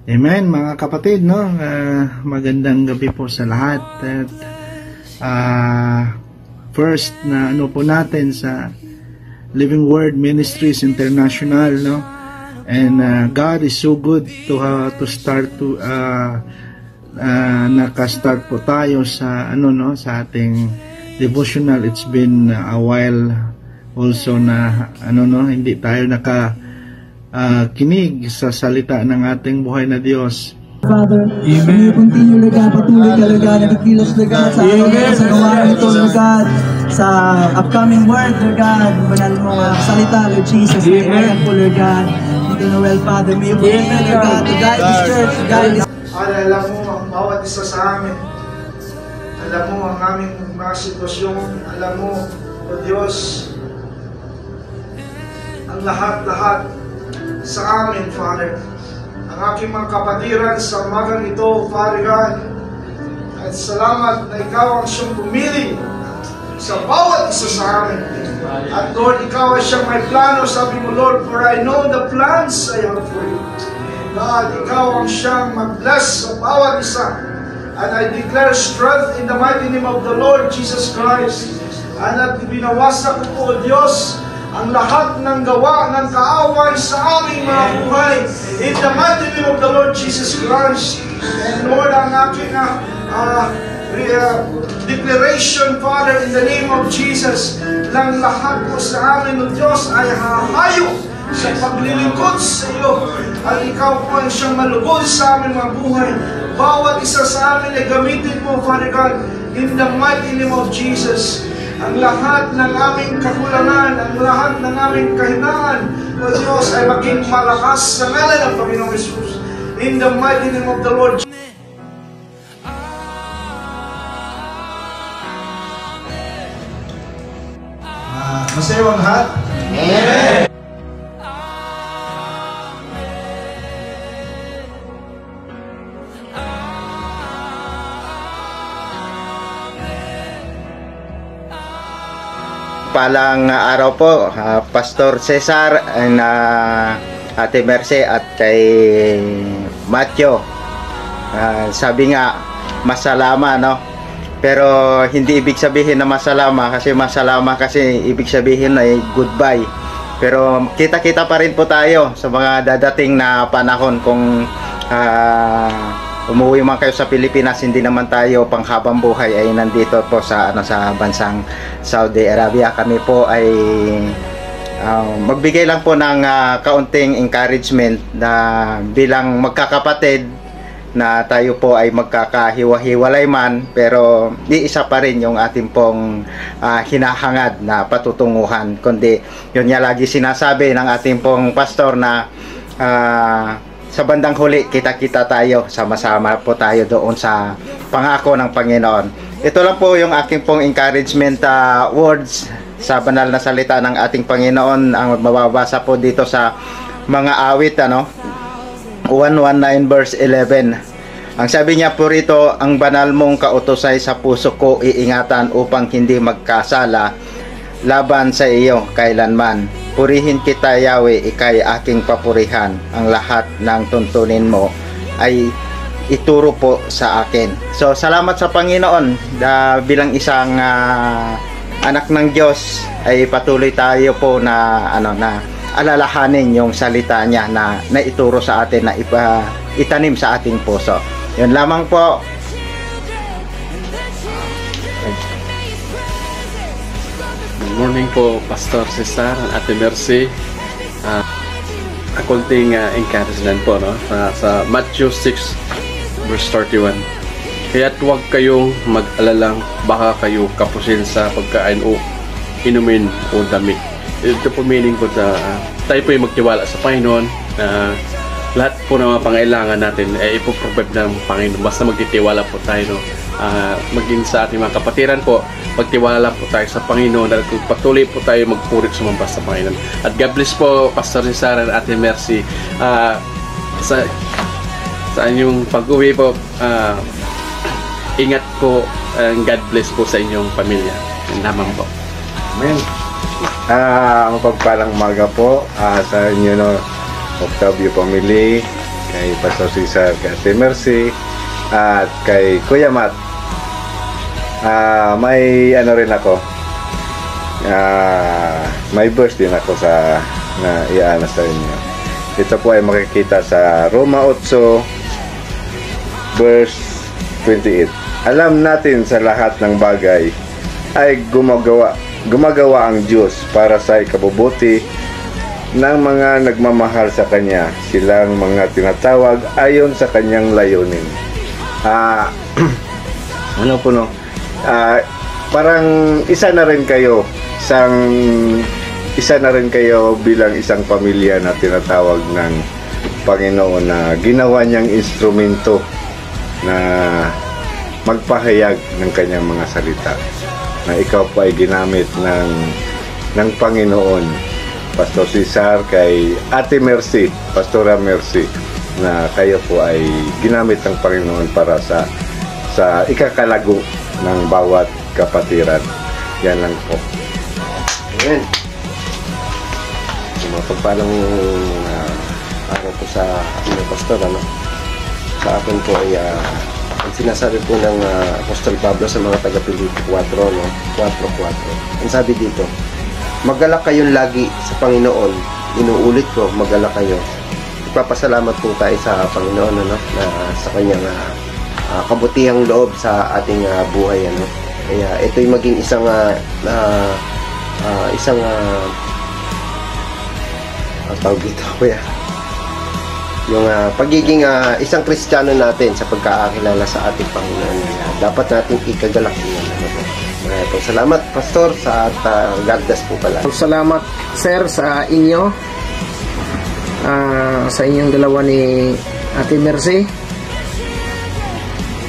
Amen, mga kapatid, no? Magandang gabi po sa lahat. At first na ano po natin sa Living Word Ministries International, no? And God is so good to start to naka-start po tayo sa sa ating devotional. It's been a while also na hindi tayo kinig sa salita ng ating buhay na Diyos. Father, may continue na God, patuloy ka na God, nagkikilos na God sa akin, sa gawain ito na God, sa upcoming word na God, banal mo salita, Lord Jesus, amen po Lord God, dito Noel Father, may continue na God, to guide this church, to guide this. Alam mo ang bawat isa sa amin, alam mo ang aming mga sitwasyon, alam mo, O Diyos, ang lahat-lahat sa amin, Father. Ang aking mga kapatiran sa umagang ito, Father God. At salamat na Ikaw ang siyang pumili sa bawat isa sa amin. At Lord, Ikaw ay siyang may plano. Sabi mo, Lord, for I know the plans I have for you. God, Ikaw ang siyang mag-bless sa bawat isa. And I declare strength in the mighty name of the Lord Jesus Christ. And at binawasak ko po, O Diyos, ang lahat ng gawa ng kaaway sa aming mga buhay. In the mighty name of the Lord Jesus Christ. And Lord, ang aking declaration, Father, in the name of Jesus, lang lahat po sa amin, O Diyos, ay hahayo sa paglilingkod sa iyo. At Ikaw po ang siyang malugod sa aming mga buhay. Bawat isa sa amin ay gamitin mo, Father God, in the mighty name of Jesus. Ang lahat ng aming kakulangan, ang lahat ng aming kahinaan, O Diyos, ay maging malakas sa ngalan ng Panginoong Jesus. In the mighty name of the Lord. Masayang lahat? Amen! Palang araw po, Pastor Cesar and Ate Mercy at kay Matthew. Sabi nga, masalama, no? Pero hindi ibig sabihin na masalama kasi ibig sabihin ay goodbye. Pero kita-kita pa rin po tayo sa mga dadating na panahon kung umuwi man kayo sa Pilipinas, hindi naman tayo panghabang buhay ay nandito po sa sa bansang Saudi Arabia. Kami po ay magbigay lang po ng kaunting encouragement na bilang magkakapatid na tayo po ay magkakahiwa-hiwalay man, pero iisa pa rin yung ating pong hinahangad na patutunguhan. Kundi yun nga lagi sinasabi ng ating pong pastor na sa bandang huli, kita-kita tayo, sama-sama po tayo doon sa pangako ng Panginoon. Ito lang po yung aking pong encouragement words sa banal na salita ng ating Panginoon. Ang mababasa po dito sa mga awit, 119 verse 11. Ang sabi niya po rito, ang banal mong kautusay sa puso ko iingatan upang hindi magkasala laban sa iyo kailanman. Purihin kita, Yahweh, ikay aking papurihan. Ang lahat ng tuntunin mo ay ituro po sa akin. So, salamat sa Panginoon bilang isang anak ng Diyos ay patuloy tayo po na alalahanin yung salita niya na ituro sa atin, na itanim sa ating puso. Yun lamang po. Good morning po, Pastor Cesar, Ate Mercy. Akunting encouragement po, no? Sa Matthew 6 verse 31. Kaya't huwag kayong mag-alalang baka kayo kapusin sa pagkain o inumin o damit. Ito po meaning po tayo po yung magtiwala sa Panginoon na lahat po ng mga pangailangan natin ay ipoprovide ng Panginoon. Basta magtitiwala po tayo, no? Maging sa ating mga kapatiran po, magtiwala po tayo sa Panginoon at patuloy po tayo magpuri sumamba sa Panginoon. At God bless po, Pastor Cesar at Ate Mercy. Sa inyong pag-uwi po, ingat po, God bless po sa inyong pamilya. Yan naman po. Amen. Mapagpalang umaga po sa inyo, Octavio family. kay Pastor Cesar, kay Ate Mercy, at kay Kuya Matt. May ano rin ako, may verse din ako sa na iana sa inyo. Ito po ay makikita sa Roma 8 verse 28. Alam natin sa lahat ng bagay ay gumagawa ang Diyos para sa ikabubuti ng mga nagmamahal sa Kanya, silang mga tinatawag ayon sa Kanyang layunin. Ano po no? Parang isa na rin kayo bilang isang pamilya na tinatawag ng Panginoon, na ginawa niyang instrumento na magpahayag ng kanyang mga salita, na ikaw po ay ginamit ng Panginoon, Pastor Cesar, kay Ate Mercy, Pastora Mercy, na kayo po ay ginamit ng Panginoon para sa ikakalago ng bawat kapatiran. Yan lang po. Amen. Mapagpalang araw po sa aking pastor, ano? Sa akin po ay ang sinasabi po ng Apostol Pablo sa mga taga-Pilipi 4, no? 4:4. Ang sabi dito, magalak kayong lagi sa Panginoon. Inuulit ko, magalak kayo. Ipapasalamat po tayo sa Panginoon, ano? Na sa kanyang kabutihang loob sa ating buhay, ano? Kaya ito'y maging isang tawag dito, kuya, yung pagiging isang Kristiyano natin sa pagkakakilala sa ating Panginoon. Dapat natin ikagalak yan, ano po. Po, salamat, Pastor, sa God bless po pala. Salamat, sir, sa inyo, sa inyong dalawa ni Ate Mercy.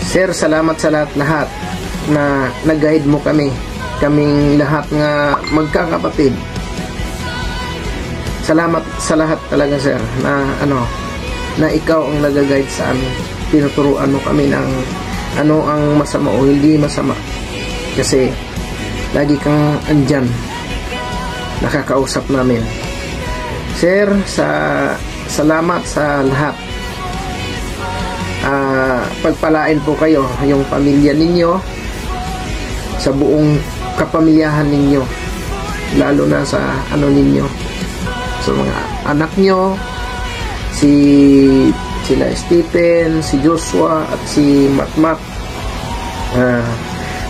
Sir, salamat sa lahat na nag-guide mo kaming lahat nga magkakapatid. Salamat sa lahat talaga, sir, na ikaw ang nag-guide sa amin. Tinuturuan mo kami ng ano ang masama o hindi masama. Kasi lagi kang andyan, nakakausap namin. Sir, salamat sa lahat. Pagpalain po kayo, yung pamilya ninyo, sa buong kapamilyahan ninyo, lalo na sa ninyo, sa mga anak nyo, sila Stephen, si Joshua at si Matmat.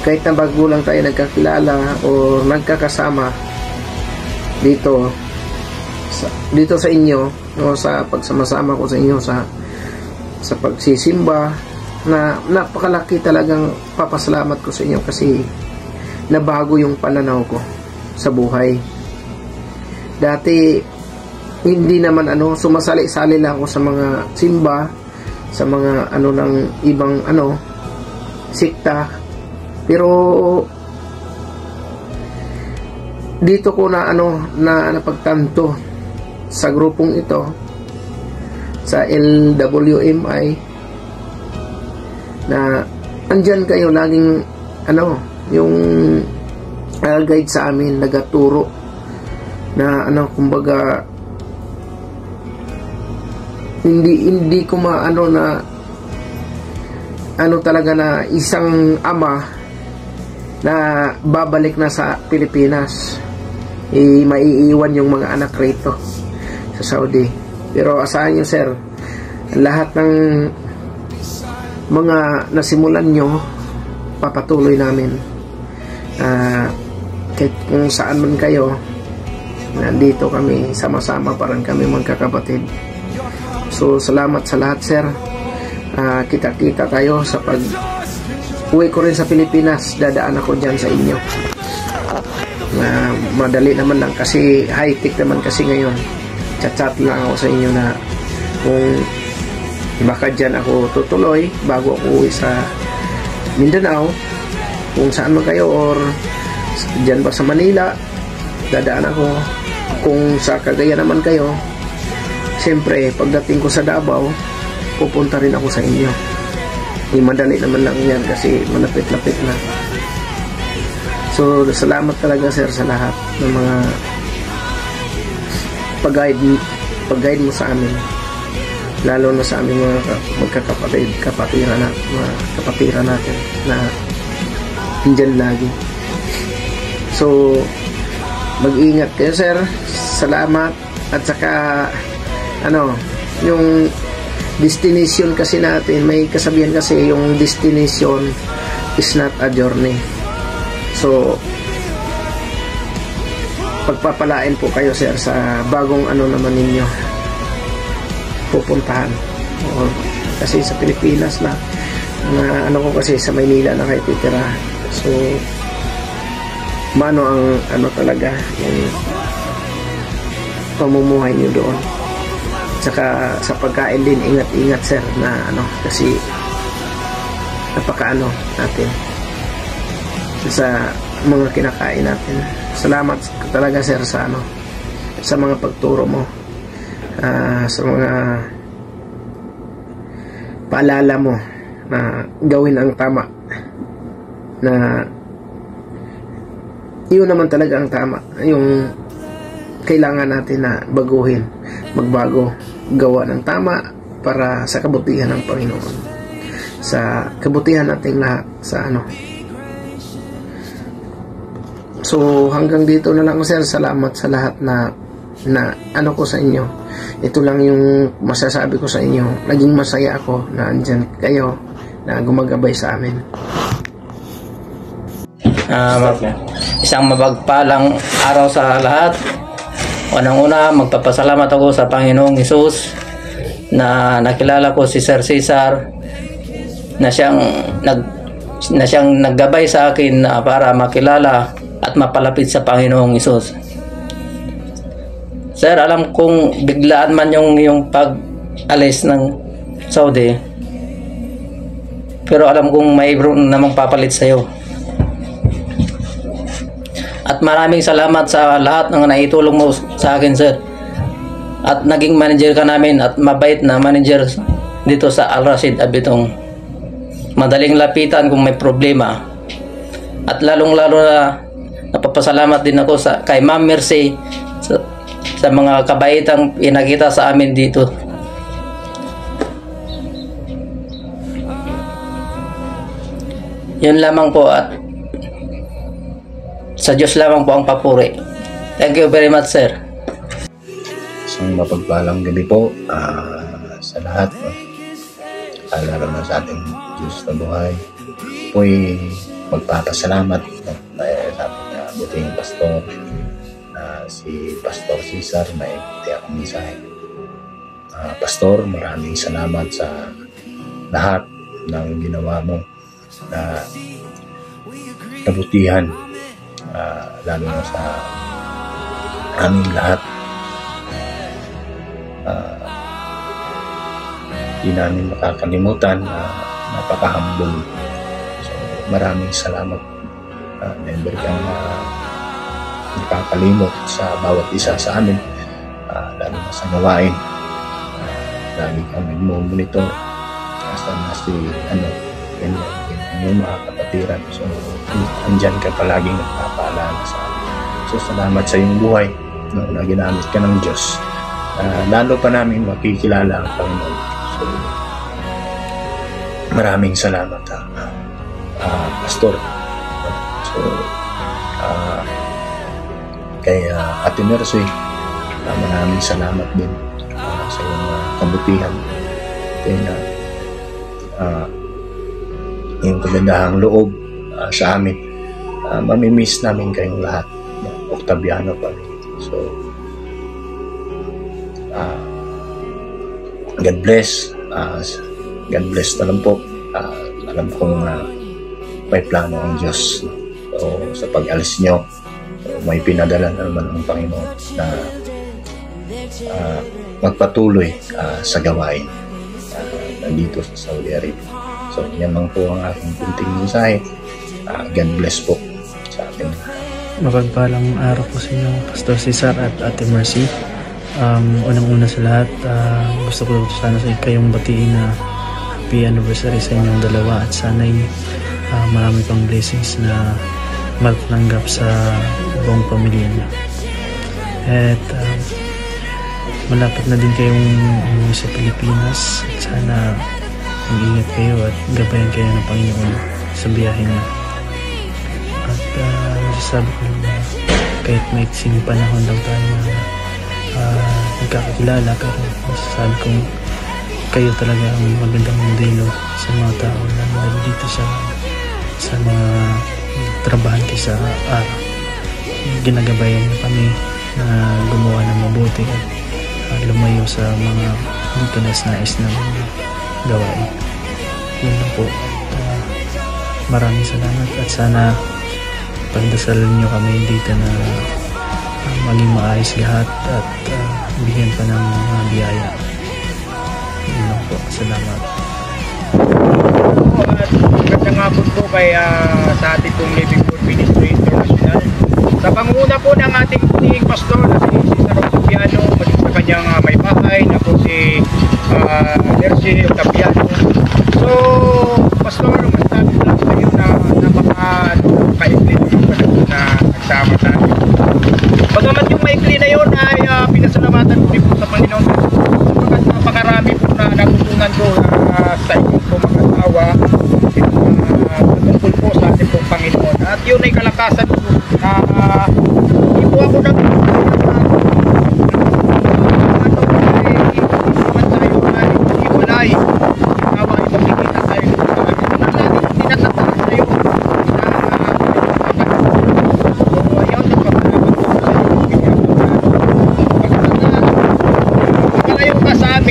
Kahit na bago lang tayo nagkakilala o nagkakasama dito sa inyo, o sa pagsama-sama ko sa inyo sa pagsisimba, na napakalaki talagang papasalamat ko sa inyo kasi nabago yung pananaw ko sa buhay. Dati hindi naman sumasali-sali lang ako sa mga simba, sa mga ng ibang sikta, pero dito ko na napagtanto sa grupong ito, sa LWMI, na andyan kayo laging yung guide sa amin, nagaturo na kumbaga hindi ko talaga na isang ama na babalik na sa Pilipinas, maiiwan yung mga anak rito sa Saudi. Pero asahan nyo, sir, lahat ng mga nasimulan nyo, papatuloy namin. Kahit kung saan man kayo, nandito kami, sama-sama, parang kami magkakapatid. So, salamat sa lahat, sir. Kita-kita tayo sa uwi ko rin sa Pilipinas, dadaan ako dyan sa inyo. Madali naman lang kasi high-tech naman kasi ngayon. Chat-chat lang ako sa inyo na kung baka dyan ako tutuloy bago ako uwi sa Mindanao, kung saan man kayo, or dyan ba sa Manila, dadaan ako. Kung sa Cagayan naman kayo, siyempre pagdating ko sa Davao, pupunta rin ako sa inyo. Madali naman lang yan kasi malapit-lapit na. So, salamat talaga, sir, sa lahat ng mga pag-guide mo sa amin. lalo na sa aming mga kapatiran natin na andyan lagi. So mag-ingat kayo, sir. Salamat. At saka yung destination kasi natin, may kasabihan kasi yung destination is not a journey. So pagpapalain po kayo, sir, sa bagong naman ninyo pupuntahan. Kasi sa Pilipinas na ko kasi sa Maynila na kayo titira. So mano ang talaga yung pamumuhay nyo doon. Saka sa pagkain din, ingat-ingat, sir, na kasi napaka natin sa mga kinakain natin. Salamat talaga, sir, sa sa mga pagturo mo, sa mga paalala mo na gawin ang tama, na yun naman talaga ang tama, yung kailangan natin na baguhin, magbago, gawa ng tama para sa kabutihan ng Panginoon, sa kabutihan nating lahat, sa So hanggang dito na lang, sir. Salamat sa lahat na ko sa inyo. Ito lang yung masasabi ko sa inyo. Naging masaya ako na andyan kayo, na gumagabay sa amin. Isang mapagpalang araw sa lahat. Unang-una, magpapasalamat ako sa Panginoong Hesus na nakilala ko si Sir Cesar, na siyang naggabay sa akin para makilala at mapalapit sa Panginoong Hesus. Sir, alam kong biglaan man yung pag-alis ng Saudi, pero alam kong mayroon namang papalit sa'yo. At maraming salamat sa lahat ng naitulong mo sa akin, sir. At naging manager ka namin, at mabait na manager dito sa Al Rashid Abitong. Madaling lapitan kung may problema. At lalong-lalo na napapasalamat din ako kay Ma'am Mercy sa mga kabaitang pinakita sa amin dito. Yun lamang po, at sa Diyos lamang po ang papuri. Thank you very much, sir. Isang mapagpalang gabi po sa lahat. Lalo na sa ating Diyos na buhay. Po'y magpapasalamat sa ating buting pastor, si Pastor Cesar, may ikuti akong mensahe. Pastor, maraming salamat sa lahat ng ginawa mo na kabutihan, lalo na sa aming lahat. Di namin makakalimutan, napaka-humble. So, maraming salamat. Never kang nakakalimot sa bawat isa sa amin, lalo na sa gawain. Lagi kang nag-monitor hasta na yung mga kapatiran. So, andyan ka palaging nagpapaalala sa amin. So, salamat sa iyong buhay na ginamit ka ng Diyos. Lalo pa namin makikilala ang Panginoon. So, maraming salamat, Pastor. So, kay Ate Mercy, maraming salamat din sa iyong kabutihan. Kaya yung kagandahang loob sa amin. Mamimiss namin kayong lahat. Octaviano pa rin. So, God bless. God bless na lang po. Alam kong may plano ang Diyos. So, sa pag-alis nyo, may pinadala na naman ang Panginoon na magpatuloy sa gawain nandito sa Saudi Arabia. So, yan lang po ang aking kunting mensahe. God bless po sa atin. Mapagpalang araw po sa inyo, Pastor Cesar at Ate Mercy. Unang-una sa lahat, gusto ko sana sa kayong batiin na happy anniversary sa inyong dalawa, at sana'y marami pang blessings na magtanggap sa buong pamilya niyo. At malapit na din kayong umuwi sa Pilipinas. At sana mag-ingat kayo at gabayan kayo ng Panginoon sa biyahe niyo. At masasabi ko lang na kahit maiksing panahon lang tayo na nagkakakilala, pero masasabi kong kayo talaga ang magandang modelo sa mga tao na dito sa mga trabahan kayo sa araw. Ginagabayan niyo kami na gumawa ng mabuti at lumayo sa mga hindi ko nais na mga gawain. Yun lang po. Maraming salamat at sana pagdasalan niyo kami dito na maging maayos lahat at bigyan pa ng mga biyaya. Yun lang po. Salamat. At magandang hapon po kay sa ating pong Living Word Ministry International. Sa panguna po ng ating puning pastor na si Cesar Octaviano, maging sa kanyang may bahay na po si Mercy Octaviano. So, pastor, masasabi ko lang sa iyo na napaka-maikli na nagsama tayo. Bagamat yung maikli na yun ay pinasalamatan ko rin po sa Panginoon. Sapagkat napakarami po na natutunan ko sa inyong po mga asawa patungkol po sa ating pong Panginoon. At yun ay kalakasan ko na hindi po ako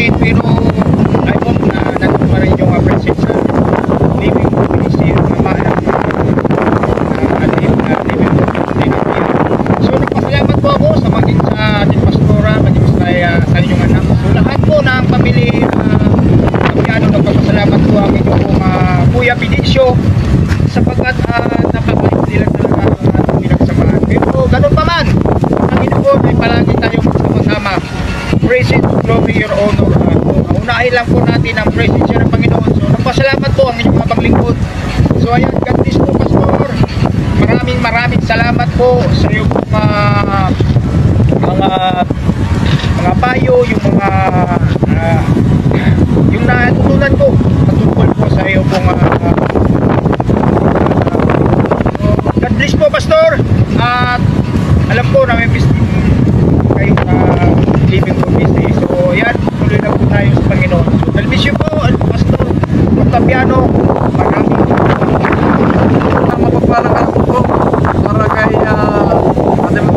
pero I hope na nandun pa rin yung presence sa Living Word Ministry so nagpasalamat po ako sa maging sa ating pastora, maging sa inyong anak. So lahat po ng pamilya Octaviano, nagpasalamat po ang inyong Kuya Benicio sapagkat napakait nila talaga ang ating pinagsamahan. Pero ganun pa man, ang Panginoon ay palagi tayong magsama-sama. Praise it, glory, your honor. Unahin lang po natin ang presence ng Panginoon. So, nagpasalamat po ang inyong habang lingkod. So, ayan, God bless po, Pastor. Maraming salamat po sa iyong mga payo, yung mga yung natutunan ko patungkol po sa iyo pong God bless po, Pastor. At alam ko na may kayo Living Word Ministry. So yan, tuloy na po tayo sa Panginoon. So dalbisyo po, Pastor Octaviano, maraming mapagpalang po para kay ating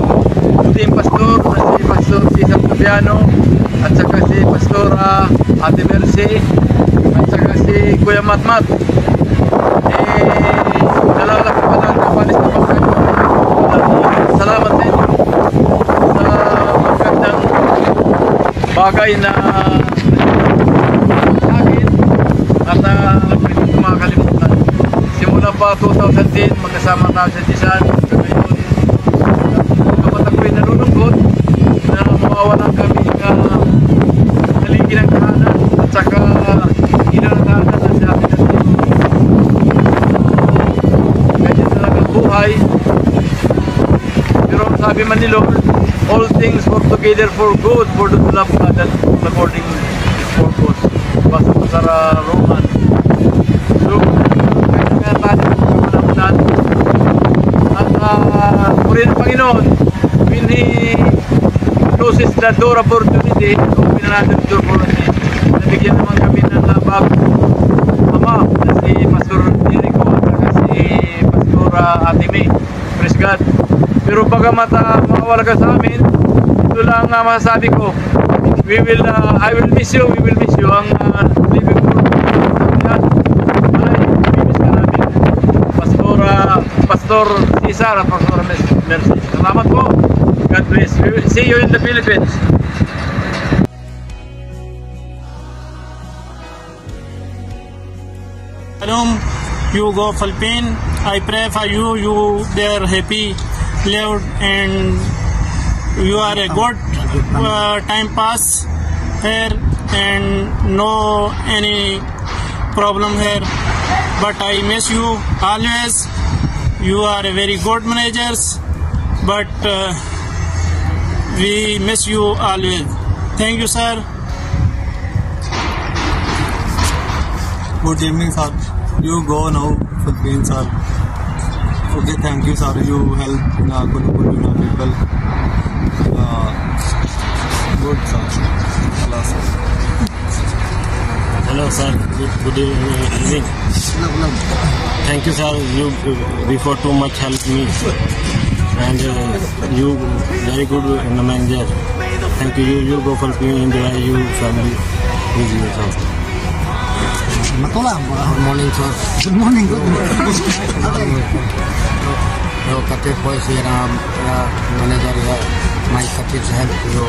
team pastor na si Pastor Cesar Octaviano at saka si Pastor Ate Mercy at saka si Kuya Matmat. Nalalaki pa lang kapalis na pagkakas. Salamat sa inyo sa magandang bagay na akin at hindi ko makakalimutan. Simula pa 2010 magkasama tayo sa Tisan. Ngayon kapag ako'y nalulungkot na mawawalan kami haligi ng kahanan at saka inanatahanan na si amin natin. Ganyan talaga buhay. Pero sabi man ni Lord, all things work together for good for those who love God and according to His purpose. Basta po sa Roman. So, kaya nga tayo pagkakalamunan. At purihin ng Panginoon, when He closes the door opportunity, open natin the door for us. Nabigyan naman kami ng bagong ama na si Pastor Jericho at si Pastor Ate May. Praise God. Pero bagamat mawala ka sa amin, ito lang masasabi ko, I will miss you, we will miss you. Ang Living Word ay miss ka namin. Pastor Cesar at Pastor Mercy. Salamat po. God bless. We will see you in the Philippines. Shalom, you go Philippines. I pray for you. You there happy, Lord, and you are a good time pass here and no any problem here. But I miss you always. You are a very good managers, but we miss you always. Thank you, sir. Good evening, sir. You go now, Philippines, sir. Okay, thank you, sir. You help Kulukulu people. Good, sir. Hello, sir. Hello, sir. Good evening. Thank you, sir. You before too much help me, and you very good in the manager. Thank you. You go for India. You family with you, sir. Matulang. Good morning, sir. Good morning. Good morning. Yo katir boys here manager my katir help yo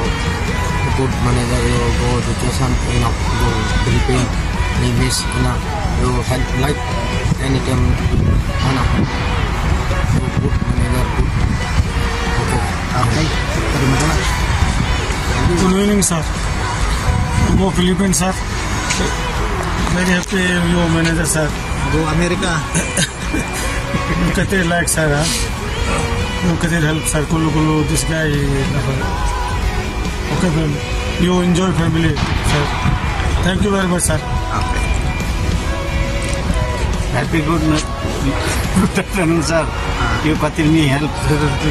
good manager yo go education in go Philippines Nevis na yo help like anytime ana yo good manager good okay terima kasih. Good evening, sir. Go Philippines, sir. Very happy you manager, sir. Go America. Look at it like, sir. Huh? Look at it help, sir. Kulu, this guy. Okay, then. You enjoy family, sir. Thank you very much, sir. Okay. Happy good afternoon, sir. You katir me help.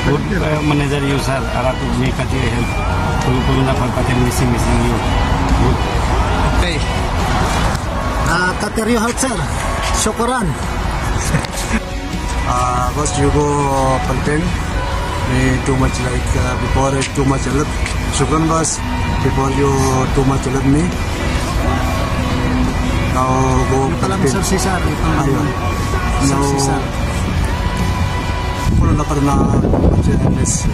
Good manager you, sir. Aratu me katir help. Kulu na katir missing you. Good. Okay. Katir you help, sir. Syukuran. First you go Philippines. Too much like before too much help. Shukran boss. Before you too much help me. Now go Philippines. Sir Cesar. Ayun. Now Cesar. Pulo na pa rin na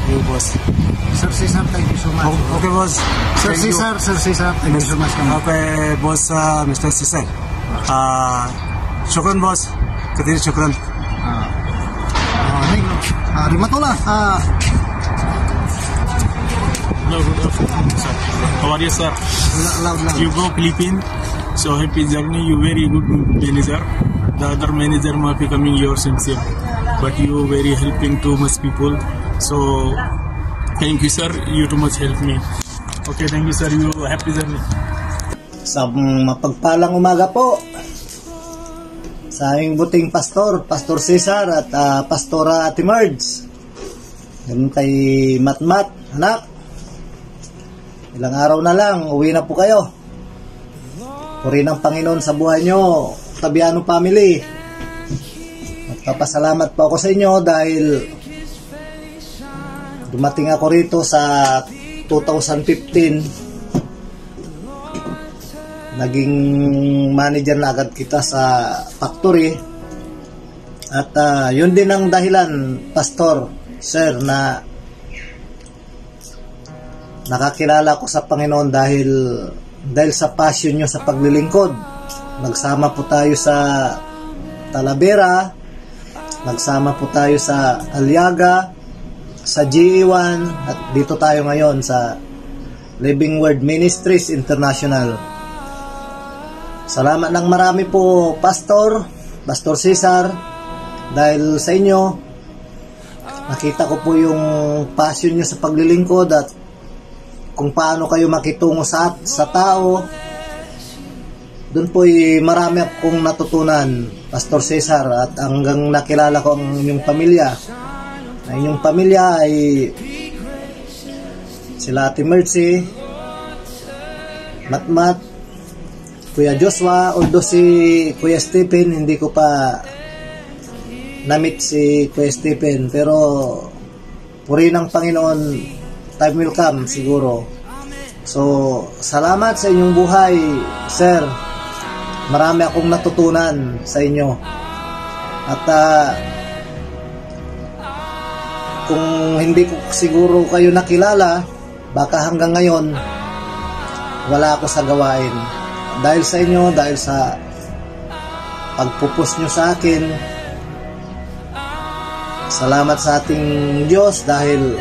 you boss. Sir Cesar, thank you so much. Okay boss. Sir Cesar, thank you so much. Okay boss, Mr. Cesar. Shukran boss. Katir shukran. Rimatullah. No, good afternoon, sir. How are you, sir? Loud. You go Philippines. So happy journey. You very good manager. The other manager might be coming your sincere, but you very helping too much people. So thank you, sir. You too much help me. Okay, thank you, sir. You happy journey. Sa mapagpalang umaga po sa aming buting pastor, Pastor Cesar at Pastora Ate Merds. Ganun kay Matmat, anak. Ilang araw na lang, uwi na po kayo. Puri ng Panginoon sa buhay nyo, Tabiano family. Magpapasalamat po ako sa inyo dahil dumating ako rito sa 2015. Naging manager na agad kita sa factory. At yun din ang dahilan, Pastor, Sir, na nakakilala ko sa Panginoon dahil sa passion nyo sa paglilingkod. Nagsama po tayo sa Talavera, nagsama po tayo sa Aliaga, sa GE1, at dito tayo ngayon sa Living Word Ministries International. Salamat ng marami po, Pastor Cesar, dahil sa inyo nakita ko po yung passion nyo sa paglilingkod at kung paano kayo makitungo sa tao. Doon po marami akong natutunan, Pastor Cesar, at hanggang nakilala ko ang inyong pamilya. Ang inyong pamilya ay sila Ate Mercy, Matmat, Kuya Joshua, although si Kuya Stephen, hindi ko pa na-meet si Kuya Stephen, pero puri ng Panginoon, time will come siguro. So, salamat sa inyong buhay, Sir. Marami akong natutunan sa inyo. At kung hindi ko siguro kayo nakilala, baka hanggang ngayon wala ako sa gawain. Dahil sa inyo, dahil sa pagpupus nyo sa akin, salamat sa ating Diyos dahil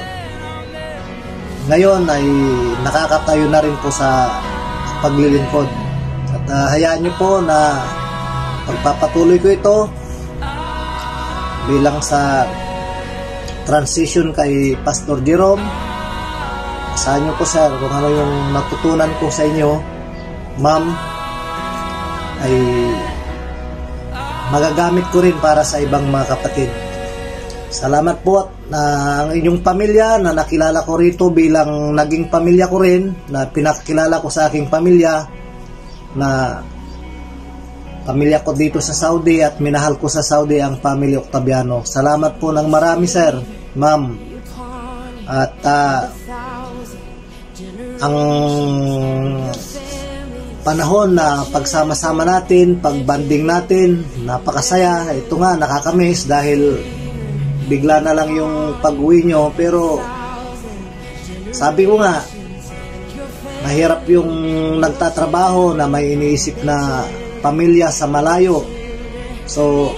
ngayon ay nakakatayo na rin po sa paglilingkod. At hayaan nyo po na pagpapatuloy ko ito bilang sa transition kay Pastor Jerome, Asahan niyo po sir, kung ano yung natutunan ko sa inyo, ma'am, ay magagamit ko rin para sa ibang mga kapatid. Salamat po na ang inyong pamilya na nakilala ko rito bilang naging pamilya ko rin, na pinakilala ko sa aking pamilya, na pamilya ko dito sa Saudi at minahal ko sa Saudi ang family Octaviano. Salamat po ng marami sir, ma'am. At ang panahon na pagsama-sama natin, pagbanding natin, napakasaya. Ito nga, nakakamiss dahil bigla na lang yung pag-uwi nyo. Pero sabi ko nga, mahirap yung nagtatrabaho na may iniisip na pamilya sa malayo. So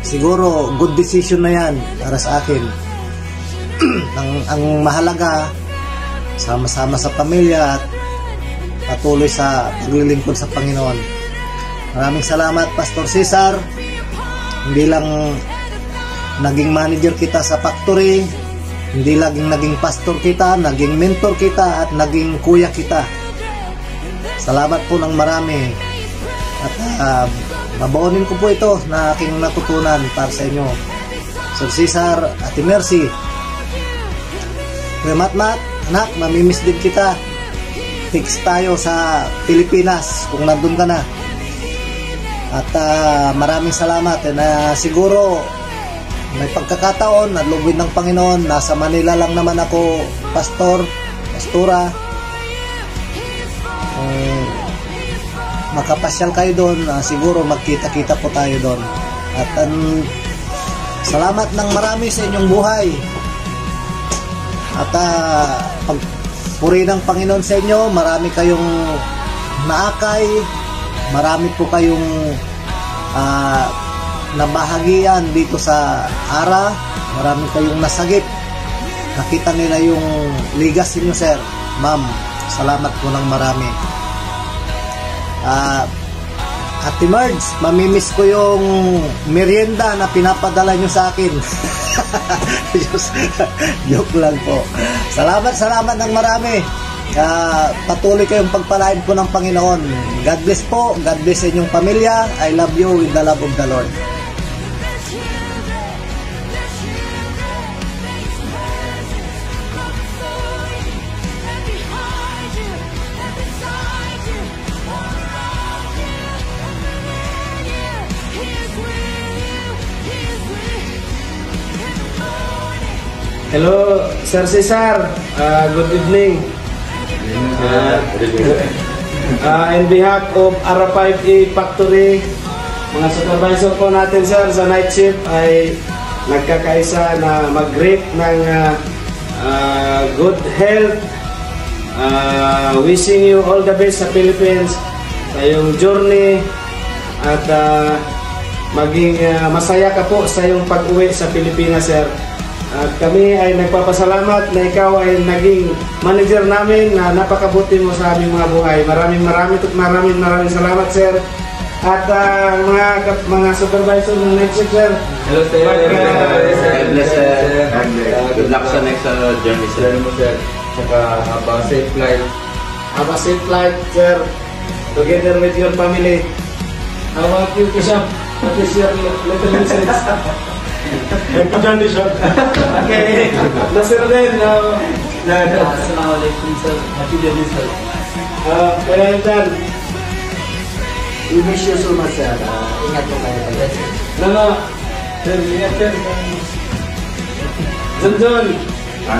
siguro good decision na yan para sa akin. ang mahalaga, sama-sama sa pamilya at patuloy sa paglilingkod sa Panginoon. Maraming salamat Pastor Cesar. Hindi lang naging manager kita sa factory, hindi laging naging pastor kita, naging mentor kita at naging kuya kita. Salamat po ng marami. At babaunin ko po ito na aking natutunan para sa inyo. Sir Cesar, Ate Mercy, Kuya Matmat, anak, mamimiss din kita. Fix tayo sa Pilipinas kung nandun ka na. At maraming salamat na siguro may pagkakataon na lubid ng Panginoon, nasa Manila lang naman ako pastora. Makapasyal kayo doon, siguro magkita-kita po tayo doon. At salamat ng marami sa inyong buhay. At pagpuri ng Panginoon sa inyo, marami kayong naakay, marami po kayong nabahagian dito sa ARA, marami kayong nasagip. Nakita nila yung legacy nyo sir. Ma'am, salamat po ng marami. Ate Merge, mamimiss ko yung merienda na pinapadala nyo sa akin. Joke lang po. Salamat ng marami. Patuloy kayong pagpalain po ng Panginoon. God bless po. God bless sa inyong pamilya. I love you with the love of the Lord. Hello, Sir Cesar. Good evening. In behalf of ARA 5A Factory, mga supervisor po natin sir sa night shift ay nagkakaisa na mag-greet ng good health. Wishing you all the best sa Philippines, sa iyong journey, at maging masaya ka po sa iyong pag-uwi sa Pilipinas sir. At kami ay nagpapasalamat na ikaw ay naging manager namin, na napakabuti mo sa aming mga buhay. Maraming salamat sir. At mga supervisor ng next shift sir. Hello sir. God bless sir. Good luck sa next journey sir. Saka have a safe flight. Have a safe flight sir. Together with your family. How about you Kisham? What is your little message? Okay. Nasir din. Assalamualaikum sir. Happy day sir. Kaya yan. We wish you so much sir. Ingat po kayo pag Sir, ingat sir. John.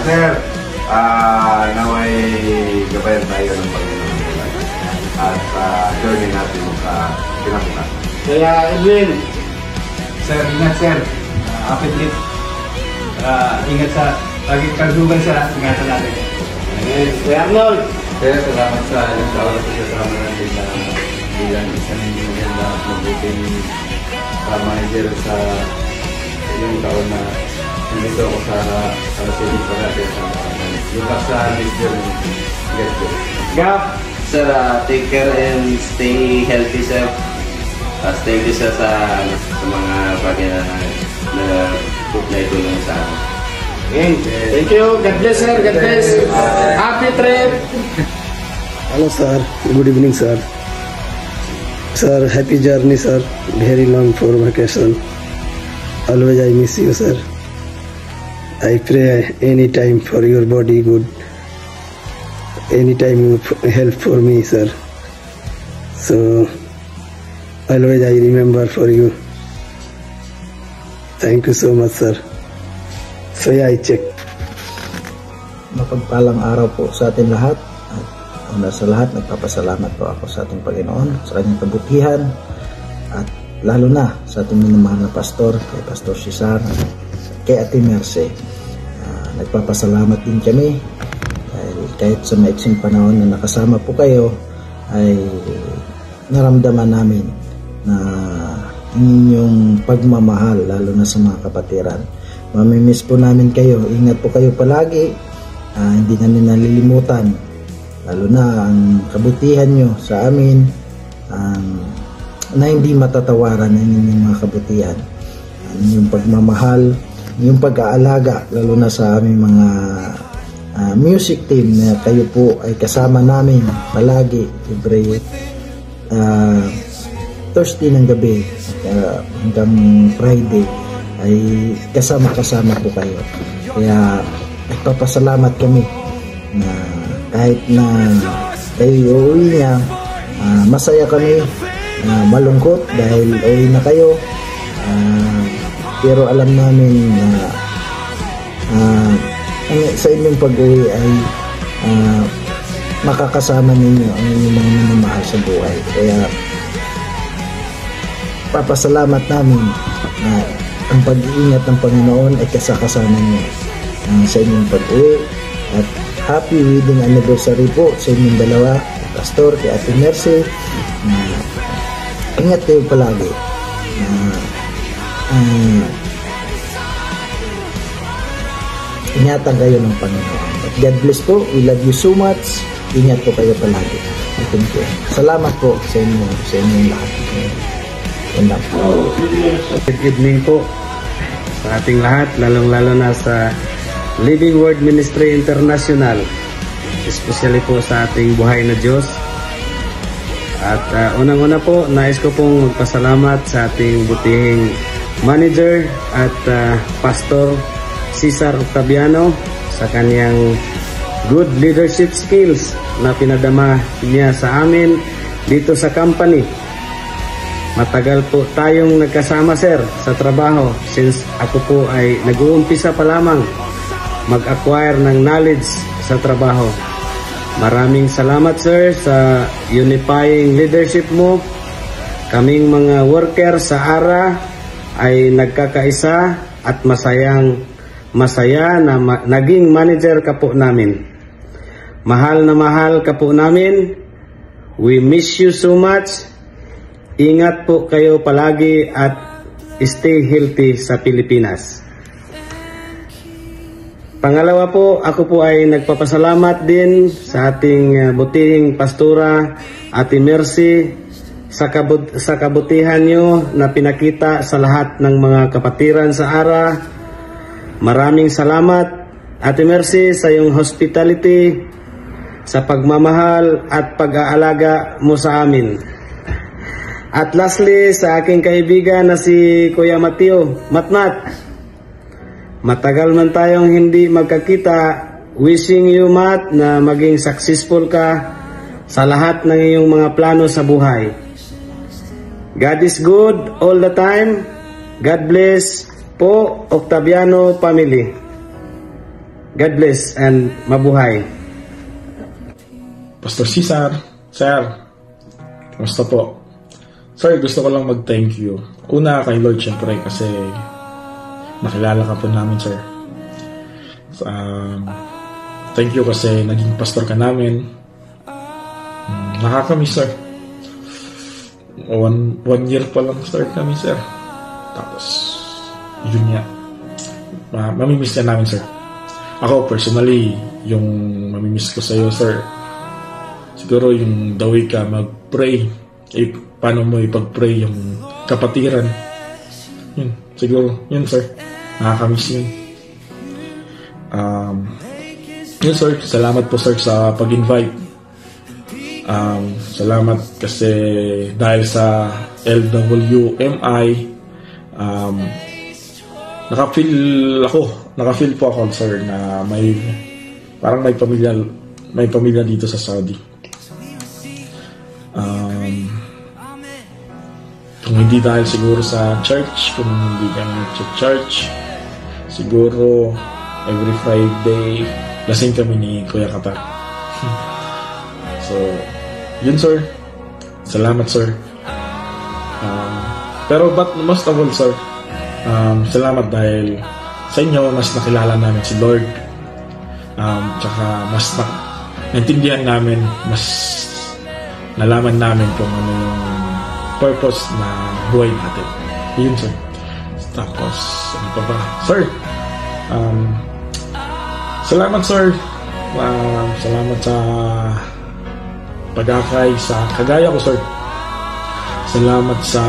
Sir, naway gabayan tayo ng Panginoon at journey natin sa kinabukasan. Kaya Edwin. Sir, ingat sir. Happy trip. Ingat sa lagi kagugan sa ingatan natin. Kuya Arnold. Sir, salamat sa ilang taon na kasama natin na bilang isang maganda at mabuting manager sa ilang taon na nandito ako sa City Parade sa lukas sa next journey. Get go. Gap. Sir, take care and stay healthy sir. Thank you sir sa mga bagay na itulong sa akin. Thank you. God bless, sir. God bless. Happy trip. Hello, sir. Good evening, sir. Sir, happy journey, sir. Very long for vacation. Always I miss you, sir. I pray anytime for your body good. Anytime you help for me, sir. So, always I remember for you. Thank you so much, sir. So, yeah, I check. Mapagpalang araw po sa atin lahat. At una sa lahat, nagpapasalamat po ako sa ating Panginoon sa kanyang kabutihan at lalo na sa ating minamahal na pastor, kay Pastor Cesar, kay Ate Mercy. Nagpapasalamat din kami dahil kahit sa maiksing panahon na nakasama po kayo ay naramdaman namin na inyong pagmamahal lalo na sa mga kapatiran. Mamimiss po namin kayo. Ingat po kayo palagi. Hindi namin nalilimutan lalo na ang kabutihan nyo sa amin na hindi matatawaran ang inyong mga kabutihan. Yung pagmamahal, yung pag-aalaga lalo na sa aming mga music team na kayo po ay kasama namin palagi every Thursday ng gabi hanggang Friday ay kasama po kayo. Kaya nagpapasalamat kami na kahit na kayo uuwi niya, masaya kami, malungkot dahil uwi na kayo, pero alam namin na sa inyong pag-uwi ay makakasama ninyo ang inyong mga minamahal sa buhay. Kaya papasalamat namin na ang pag-iingat ng Panginoon ay kasakasama niyo sa inyong pag-uwi. At happy wedding anniversary po sa inyong dalawa, Pastor, kay Ate Mercy. Ingat kayo palagi. Ingatan kayo ng Panginoon. At God bless po. We love you so much. Ingat po kayo palagi. Thank you. Salamat po sa inyong lahat. Good evening po sa ating lahat, lalong-lalo na sa Living Word Ministry International, especially po sa ating buhay na Diyos. At unang-una po, nais ko pong magpasalamat sa ating butihing manager at Pastor Cesar Octaviano sa kanyang good leadership skills na pinadama niya sa amin dito sa company. Matagal po tayong nagkasama, sir, sa trabaho since ako po ay nag-uumpisa pa lamang mag-acquire ng knowledge sa trabaho. Maraming salamat, sir, sa unifying leadership mo. Kaming mga worker sa ARA ay nagkakaisa at masaya na naging manager ka po namin. Mahal na mahal ka po namin. We miss you so much. Ingat po kayo palagi at stay healthy sa Pilipinas. Pangalawa po, ako po ay nagpapasalamat din sa ating butihing pastora, Ate Mercy, sa kabutihan nyo na pinakita sa lahat ng mga kapatiran sa ARA. Maraming salamat, Ate Mercy, sa iyong hospitality, sa pagmamahal at pag-aalaga mo sa amin. At lastly, sa aking kaibigan na si Kuya Mateo Matmat, matagal man tayong hindi magkakita. Wishing you, Mat, na maging successful ka sa lahat ng iyong mga plano sa buhay. God is good all the time. God bless po, Octaviano family. God bless and mabuhay. Pastor Cesar, Sir, kamusta po? Sir, gusto ko lang mag-thank you. Una kay Lord, syempre, kasi nakilala ka po namin, sir. Thank you kasi naging pastor ka namin. Nakakamiss, sir. One year pa lang start kami, sir. Tapos, yun nga. Mamimiss ka namin, sir. Ako, personally, yung mamimiss ko sa'yo, sir, siguro yung the way ka mag-pray. Paano mo ipag-pray yung kapatiran. Yun, siguro, yun, sir. Nakakamiss yun. Yun sir, salamat po sir sa pag-invite. Salamat kasi dahil sa LWMI, nakafeel po ako sir na parang may pamilya dito sa Saudi. Kung hindi dahil siguro sa church, kung hindi kami church, siguro every Friday lasing kami ni Kuya Qatar. So yun sir, salamat sir. Pero but most of all sir, salamat dahil sa inyo mas nakilala namin si Lord, tsaka mas naintindihan namin, mas nalaman namin kung ano yung purpose na buhay natin. Yun sir. Tapos ano pa ba sir, salamat sir, salamat sa pag-akay sa kagaya ko sir. Salamat sa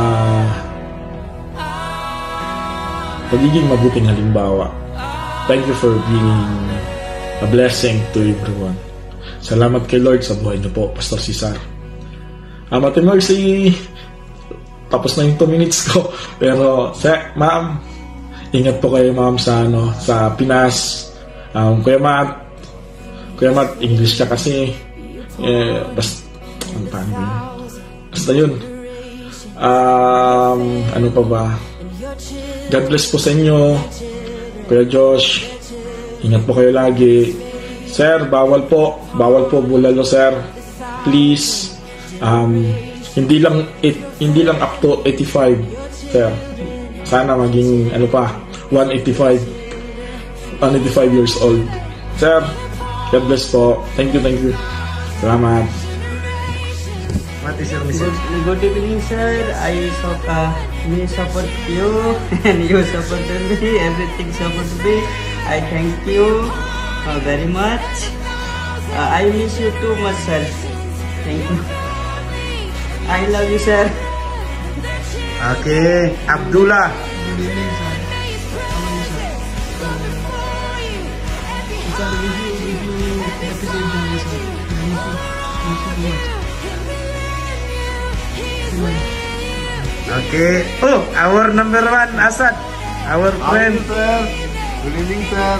pagiging mabuting halimbawa. Thank you for being a blessing to everyone. Salamat kay Lord sa buhay niyo po, Pastor Cesar. Ate Mercy, tapos na yung 2 minutes ko. Pero ma'am, ingat po kayo ma'am sa Pinas. Kuya Matt, English ka kasi. Basta yun. Ano pa ba? God bless po sa inyo. Kuya Josh, ingat po kayo lagi. Sir, bawal po bulalo sir. Please. Hindi lang up to 85 sir. Sana maging 185 years old. Sir, God bless po. Thank you. Salamat. What is your message? Good evening, sir. We support you and you supported me. Everything supported me. I thank you very much. I miss you too much, sir. Thank you. I love you, sir. Okay, Abdullah. Good evening, sir. Okay. Oh, our number 1, Asad. Our friend. Sir. Good evening, sir.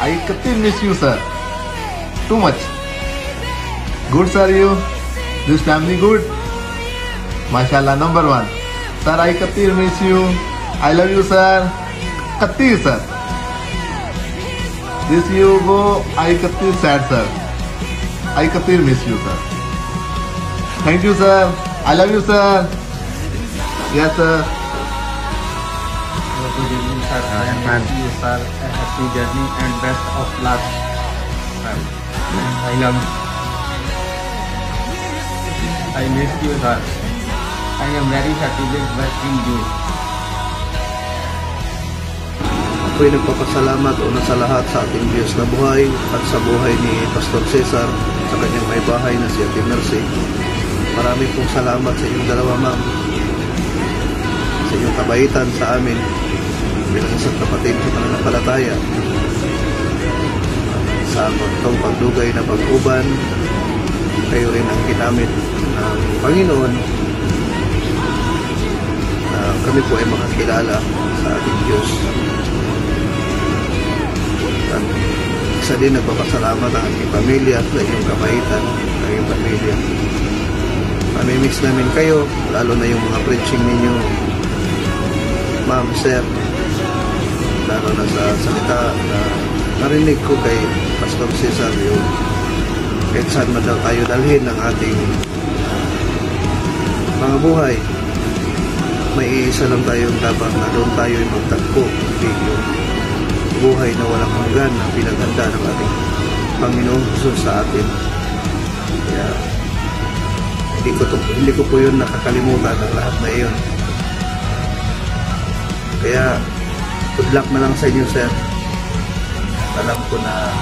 I still miss you, sir. Too much. Good, sir, you. This family good? Mashallah, number 1. Sir, I still miss you. I love you, sir. Katir, sir. This you go, I still sad, sir. I still miss you, sir. Thank you, sir. I love you, sir. Yes, sir. Good evening, sir. I wish you, sir, a happy journey and best of luck. I love you. I miss you, sir. I am very happy with watching you. Ako'y nagpapasalamat una sa lahat sa ating Diyos na buhay at sa buhay ni Pastor Cesar sa kanyang may bahay na si Ate Mercy. Marami pong salamat sa inyong dalawa, ma'am, sa inyong kabaitan sa amin bilang isang kapatid sa pananampalataya, sa itong pagdugay na pag-uban. Kayo rin ang ginamit ng Panginoon na kami po ay makakilala sa ating Diyos. At isa din nagpapasalamat ang ating pamilya sa inyong kabaitan sa inyong pamilya. Mamimiss namin kayo, lalo na yung mga preaching ninyo, ma'am, sir, lalo na sa salita na narinig ko kay Pastor Cesar, yung kahit saan man daw tayo dalhin ng ating mga buhay, may iisa lang tayong dapat na doon tayo ay magtagpo, hindi yung buhay na walang hanggan na pinaghanda ng ating Panginoong Jesus sa atin. Kaya hindi ko po yun nakakalimutan ang lahat na iyon. Kaya good luck na lang sa inyo, sir. Alam ko na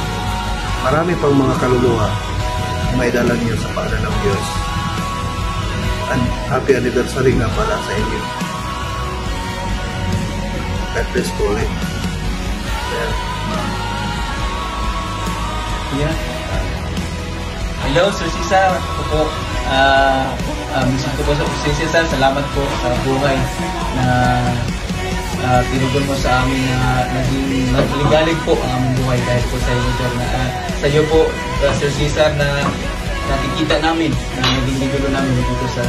marami pang mga kaluluwa may dala niyo sa paanan ng Diyos. And happy anniversary nga pala sa inyo. God bless po ulit. Yeah. Hello, Sir Cesar. Ako po. Minsan ko po sa Sir Cesar, salamat po sa buhay na tinugol mo sa amin na naging nagligalig po ang aming buhay dahil po sa iyo, Sir. Sa iyo po, Sir Cesar, na nakikita namin na naging ligulo namin dito sa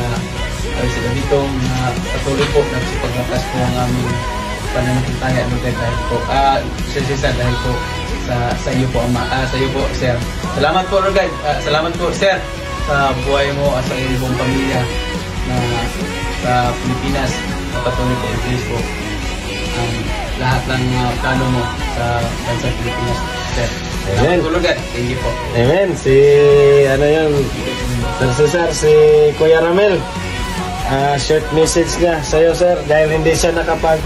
Abitong na patuloy po nagsipaglakas po ang aming pananampalataya dahil po Sir Cesar, dahil po sa iyo po sa iyo po, Sir. Salamat po, Lord God. Salamat po, Sir, sa buhay mo at sa iyong buong pamilya na sa Pilipinas. Patuloy po, please po lahat ng plano mo sa bansa Pilipinas, Sir. Amen. Salamat po, Lord God. Thank you po. Amen. Si Sir Cesar, si Kuya Ramel. Short message niya sa iyo, Sir, dahil hindi siya nakapag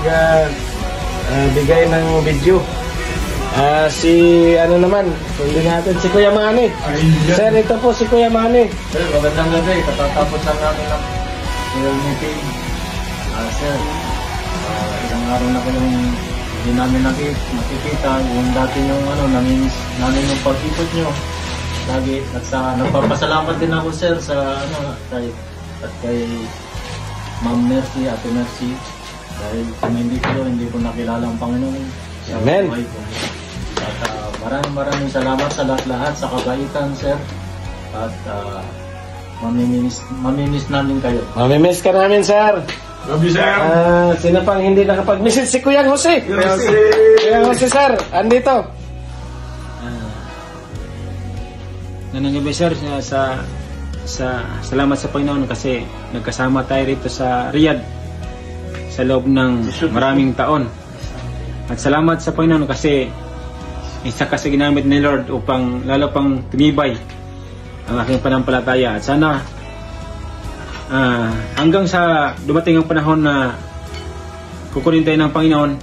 bigay ng video. Si naman, hindi natin si Kuya Manny. Sir, ito po si Kuya Manny. Sir, magandang gabi. Katatapos lang namin ng meeting. Sir, ilang araw na kayong hindi namin nakikita. Yung dati yung namin yung pag-ikot nyo lagi. At nagpapasalamat din ako, Sir, sa kay Ma'am Mercy, Ate Mercy, dahil kung hindi ko nakilala ang Panginoon sa Amen. buhay ko. At maraming salamat sa lahat sa kabaitan, Sir. At mamimiss namin kayo. Mamimiss ka namin, Sir. Love you, Sir. Sino pang hindi nakapag-message? Si Kuya Jose. Kuya Jose, Sir, andito. Nangyayari, Sir, salamat sa Panginoon kasi nagkasama tayo rito sa Riyadh sa loob ng maraming taon. At salamat sa Panginoon kasi isa kasi ginamit ni Lord upang lalo pang tumibay ang aking panampalataya. At sana hanggang sa dumating ang panahon na kukunin tayo ng Panginoon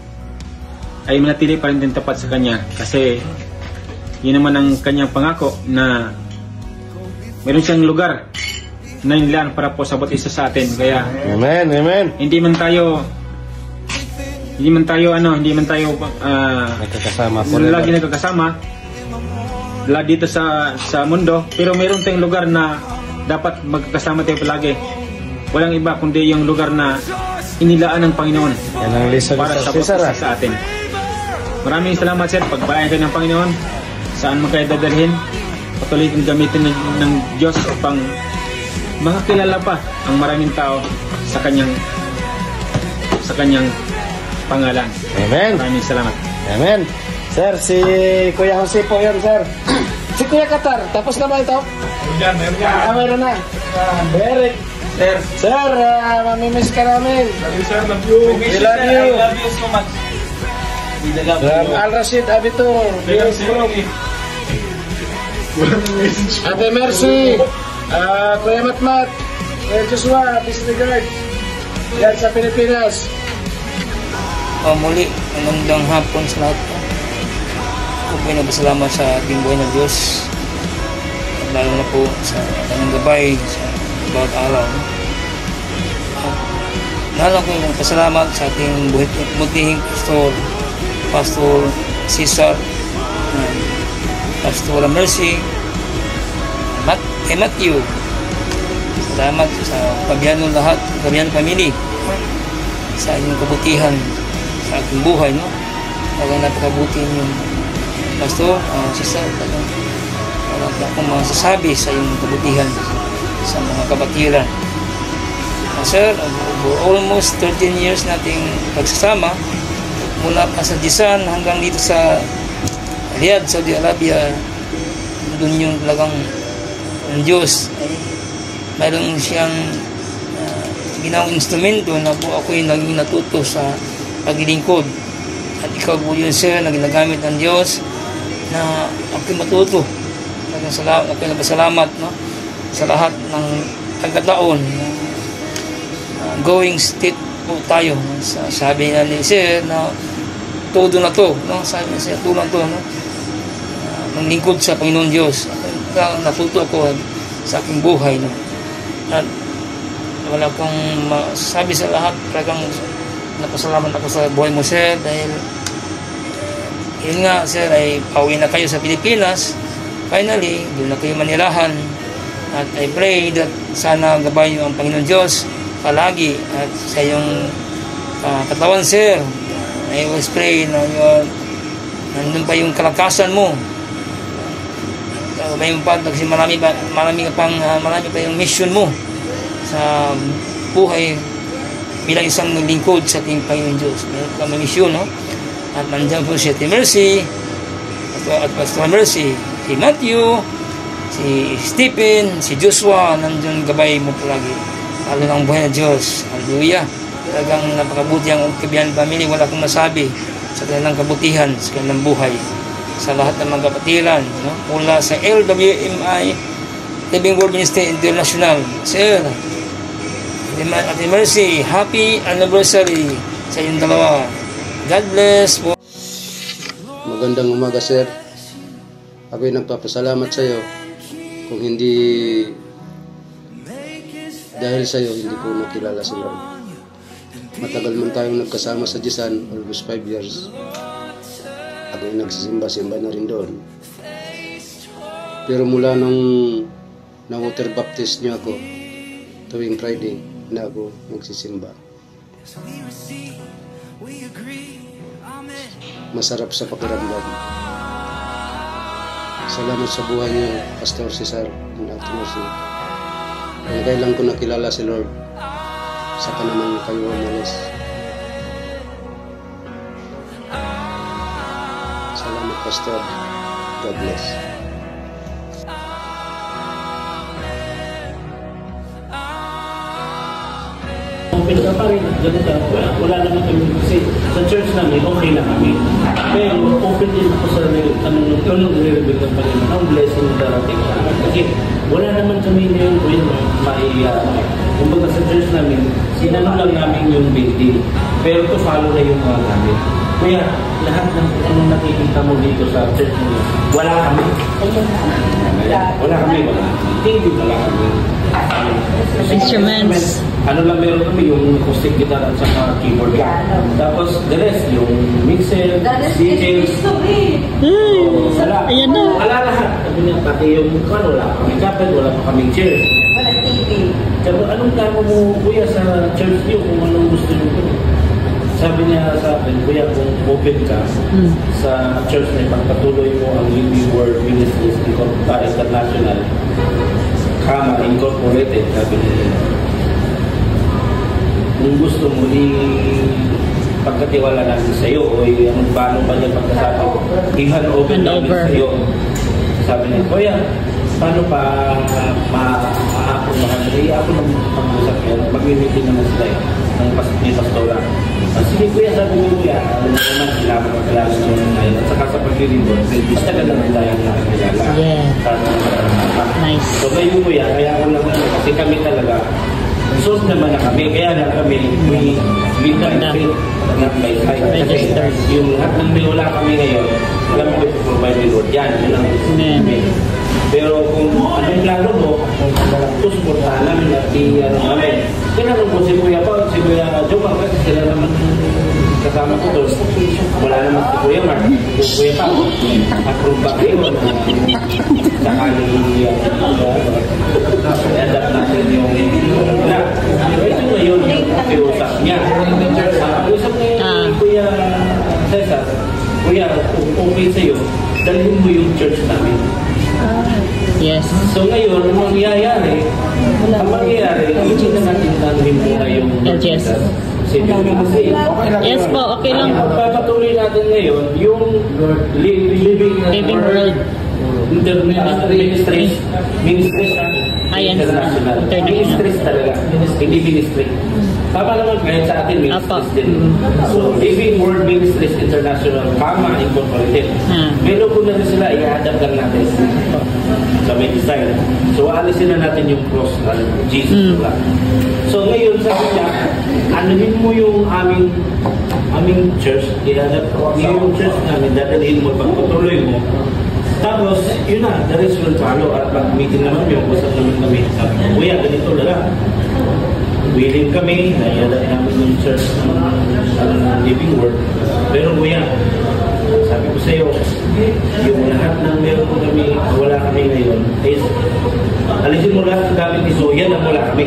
ay manatili pa rin din tapat sa Kanya kasi yun naman ang Kanyang pangako na meron siyang lugar na nilaan para po sa bawat isa sa atin. Kaya Amen, amen. Hindi man tayo nagkakasama lagi nagkakasama dito sa mundo, pero meron tayong lugar na dapat magkakasama tayo palagi. Walang iba kundi yung lugar na inilaan ng Panginoon para sa bawat isa sa atin. Maraming salamat, Sir. Pagpalaan kayo ng Panginoon saan man kayo dadalhin. Patuloy kong gamitin ng Diyos upang makakilala pa ang maraming tao sa kanyang pangalan. Amen. Maraming salamat. Amen. Sir, si Kuya Jose po yan, Sir. Si Kuya Qatar, tapos na ba ito? Meron na. Derek. Sir, mamimiss ka namin. Sir, love you. We love you. I love you so much. Al-Rashid Abitong. Ate Mercy, Kuya Matmat, Kuya Joshua, disregard. Yan sa Pilipinas. Muli, magandang hapon sa lahat. Ako po ay nagpasalamat sa ating buhay na Diyos. At lalo na po sa kanyang gabay sa bawat araw. Lalo ko yung pasalamat sa ating butihing Pastor Cesar, Pastor Mercy, Matthew. Salamat sa Fabiano lahat, Fabiano family, sa inyong kabutihan sa ating buhay, no? Talagang napakabuti yung Pastor Cesar. Wala akong masasabi sa iyong kabutihan sa mga kabatiran. Sir, almost 13 years nating pagsasama mula pa sa Jisan hanggang dito sa Riyadh, Saudi Arabia. Doon yung talagang ang Diyos ay mayroon siyang ginawang instrumento na po ako yung naging natuto sa paglilingkod. At ikaw po yun, Sir, na ginagamit ng Diyos na ako matuto. Ako nagpasalamat, no? Sa lahat ng pagkataon going state po tayo. Sabi na ni Sir na todo na to, no? Sabi na Sir, todo na to, no? Manglingkod sa Panginoon Diyos. Natuto ako sa aking buhay, no? At wala akong masabi sa lahat. Talagang napasalamat ako sa buhay mo, Sir, dahil yun nga, Sir, ay pauwi na kayo sa Pilipinas finally, doon na kayo manilahan. At I pray that sana gabay ang Panginoon Diyos palagi at sa iyong katawan, sir. I always pray na nandun pa yung kalakasan mo. Gabay mo pa kasi marami pa yung mission mo sa buhay bilang isang lingkod sa ating Panginoon Diyos. Meron ka may mission, no? At nandiyan po si Ate Mercy at Pastor Mercy, si Matthew, si Stephen, si Joshua, nandiyan gabay mo palagi. Lalo ng buhay na Diyos. Hallelujah. Talagang napakabuti ang Kabiyanan Family. Wala akong masabi sa kanilang kabutihan, sa kanilang buhay. Sa lahat ng mga kapatiran, no? Mula sa LWMI, Living Word Ministry International. Sir, Ate Mercy, happy anniversary sa inyong dalawa. God bless po. Magandang umaga, sir. Ako'y nagpapasalamat sa iyo. Kung hindi dahil sa iyo, hindi ko nakilala si Lord. Matagal man tayong nagkasama sa Jisan, almost 5 years. Ako'y nagsisimba-simba na rin doon. Pero mula nung na-water baptist niyo ako, tuwing Friday na ako nagsisimba. Masarap sa pakiramdam. Salamat sa buhay niyo, Pastor Cesar and Ate Mercy. Kung kailan ko nakilala si Lord, saka naman kayo umalis. Salamat, Pastor. God bless. Pinagpaparin, ganito, wala naman kami kasi sa church namin, okay na kami. Pero open din ako sa tulong nire-reveal ng Panginoon, ang blessing na darating sa akin. Kasi wala naman kami ngayon kumbaga sa church namin, sinano lang namin yung building. Pero to follow na yung mga namin. Kaya lahat ng anong nakikita mo dito sa church mo, wala kami. Wala kami. Hindi wala kami. Instruments. Ano lang meron kami, yung acoustic guitar at saka keyboard lang. Tapos the rest, yung mixer, DJs. Ayan na. Wala lahat. Sabi niya, pati yung wala kami kapit, wala pa kaming chair. Wala TV. Sabi, anong plano mo, kuya, sa church niyo kung anong gusto niyo? Sabi niya sa akin, kuya, kung open ka sa church na ipagpatuloy mo ang Living Word Ministries International, Kama Incorporated, sabi niya, kung gusto mo pagkatiwala namin sa iyo o paano pa niya pagkasabi, i-hand over namin sa iyo. Sabi niya, kuya, paano pa ma-approve kami? Ako nang pag-usap yan, mag-meeting naman sila ng pastora. Sige kuya, sabi niyo kuya, alam naman sila magkakilala nyo ngayon. At saka sa pag-reward, basta ka lang nila yung nakakilala. Nice. So ngayon kuya, kaya ako lang kasi kami talaga, source naman na kami, kaya na kami, we can fit not by side. Kasi yung lahat ng may wala kami ngayon, alam mo ito provide ni Lord. Yan, yun ang pero kung ano yung plano mo, kung suportahan namin at namin. Kailangan po si Kuya pa, si Kuya Jomar, kasi sila naman kasama ko doon. Wala naman si Kuya Mark, si Kuya pa. Approve ba kayo na sakali i-adapt natin yung na. Ito na yun yung pakiusap niya. Pakiusap niya yung Kuya Cesar, Kuya, kung okay sa'yo, dalhin mo yung church namin. Yes. So ngayon, ang mangyayari, hindi na natin tanungin muna yung LGS. Yes po, okay lang. Ang papatuloy natin ngayon, yung Living World Ministries International. Ministries talaga, hindi ministry. Tama naman kahit sa atin, ministries din. So, Living Word Ministries International, Kama Incorporated. Meron po na rin sila, i-adapt lang natin sa may design. So, alisin na natin yung cross na Jesus. So, ngayon, sabi niya, anuhin mo yung aming church, i-adapt yung church namin, dadalhin mo, pagpatuloy mo. Tapos, yun na, the rest will follow. At pag-meeting naman yung usap naman kami. Sabi, kuya, ganito na lang. Willing kami, naiyadak namin yung church ng Living Word. Pero kuya, sabi ko sa iyo, yung lahat ng meron ko kami, wala kami ngayon, is alisin mo lahat ng gamit ni Zoyan na wala kami.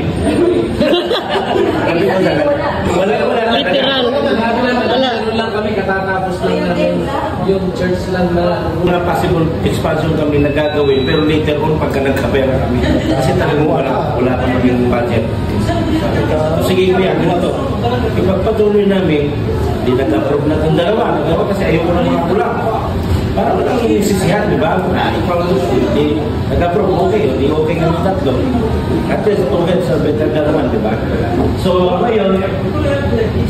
Wala. Literal. Wala lang kami, katatapos lang namin yung church lang na wala possible expansion kami na gagawin, pero later on pagka nagkapera kami, kasi talagang wala kami budget. So, sige kuya, ganito. Ipagpatuloy namin, hindi nag-approve na itong dalawa kasi ayoko na mga kulang. Para walang sisihan, di ba? Ikaw hindi nag-approve, okay, hindi okay nga ng tatlo. At least, tulad sa better na naman, di ba? So, ngayon,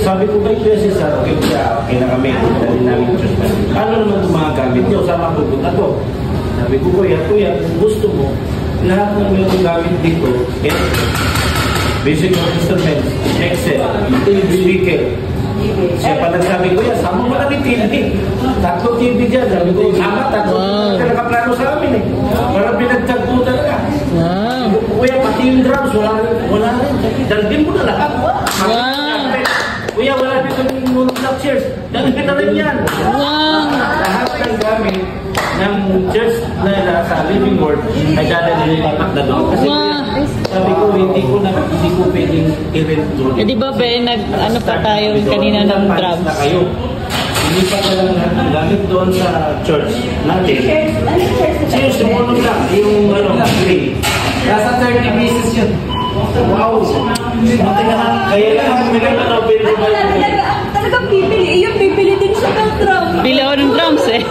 sabi ko kay Kuya Cesar, okay na kami, dali namin yung Diyos. Ano naman itong mga gamit nyo? Saan mapupunta to? Sabi ko, Kuya, kung gusto mo, lahat ng yung gamit dito, basic instruments, Excel, speaker. Siya pa nagsabi ko, sama mo lang yung TV. Tatlo TV dyan. Sabi ko, sama, tatlo. Nakaplano sa amin eh. Parang pinagtagpo talaga. Kuya, pati yung drums, wala rin. Dalbin mo na lahat. Kuya, wala dito yung monoblock chairs. Dalbin na rin yan. Lahat ng gamit ng church na sa living ward ay dadalilipat na doon. Kasi sabi ko, hindi ko pwedeng i-rent doon. Eh, di ba, Ben, ano pa tayo kanina ng drums? Na kayo. Hindi pa ka lang gamit doon sa church natin. Yung sumulong lang, yung play. Nasa 30 pieces yun. Wow! Kaya lang, may naman pwede ba yun? Talagang pipili. Yung pipili din siya ng drums. Pili ako ng drums eh.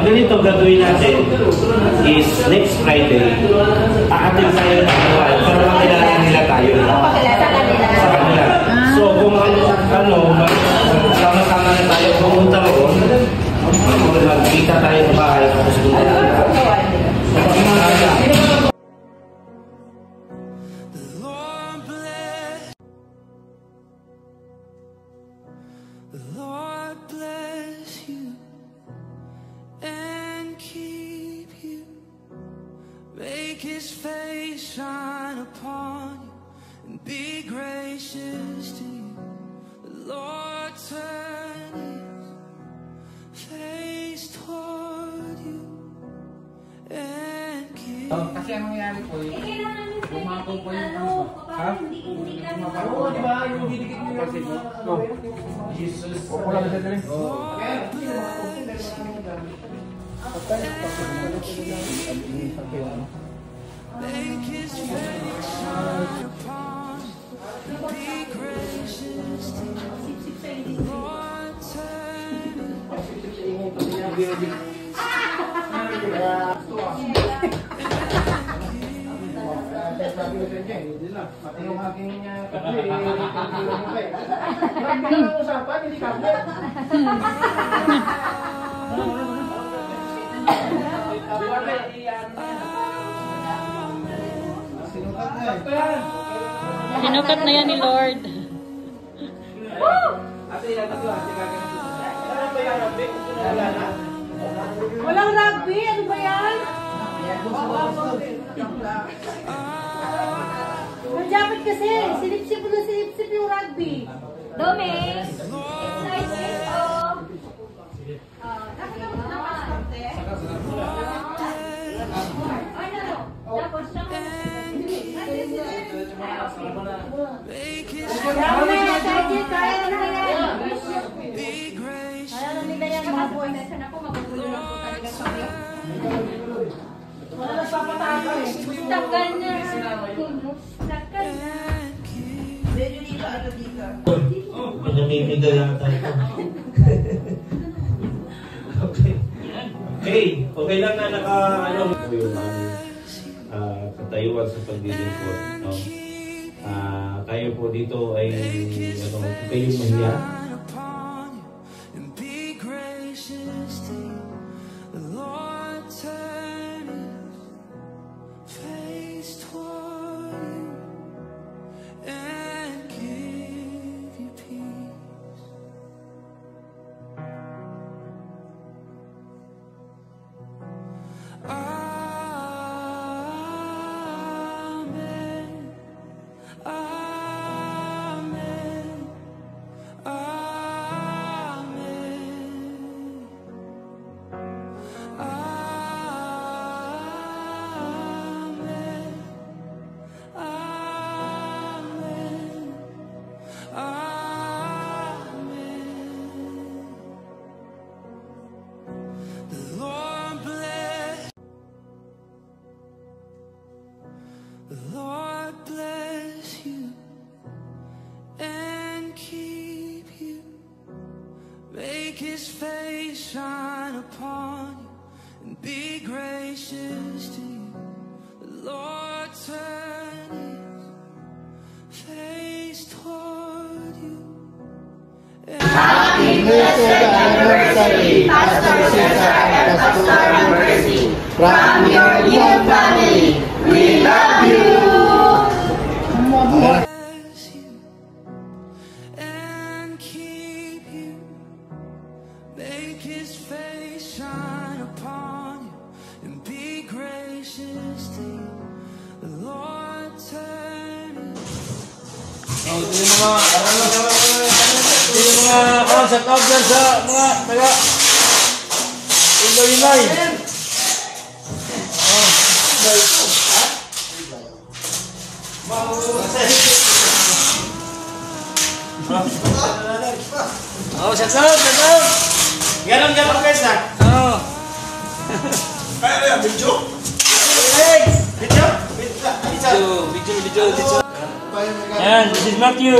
Ganito gagawin natin is next Friday aatin tayo ng awal para makilala nila tayo sa kanila. So kung sama-sama na tayo pumunta roon, magkita tayo sa bahay tapos pumunta. Lord bless you and keep you. Make His face shine upon you and be gracious to you. The Lord turn His face toward you and keep you. Kasi ang nangyari po yun, bumabaw po yung ha? Oo, di ba? Yung didikit mo yung Jesus. Wala na siya rin. Make His face shine upon you, be gracious to you. Lord, Hindi na. Pati yung aking kable, hindi mo kayo. Grabe lang ang usapan, hindi kable. Sinukat na yan ni Lord. Walang rugby? Ano ba yan? Ang jacket kasi. Silip-sip na silip-sip yung rugby. Dome. Excited. Tapos siya. Kaya na nila yan mga boys. Sana po magugulo na po talaga kami. Wala na papatago eh. Mustakan na. Mustakan na. Medyo dito, ano dito? Pinamimigay lang tayo. Okay lang na katayuan sa paglilingkod. No? Tayo po dito ay kayong mahiya. face shine upon you and be gracious to you. The Lord turn his face toward you. Happy blessed anniversary, Pastor Cesar and Pastor Mercy. From your new family, we love you. And keep you, make his face shine upon you and be gracious to you. The Lord turn Oh, ito yung mga set up dyan sa mga taga Iloy-Iloy. Oh, set up. Ganon guys na. Oh. Kaya video? Video. Yan, this is Matthew.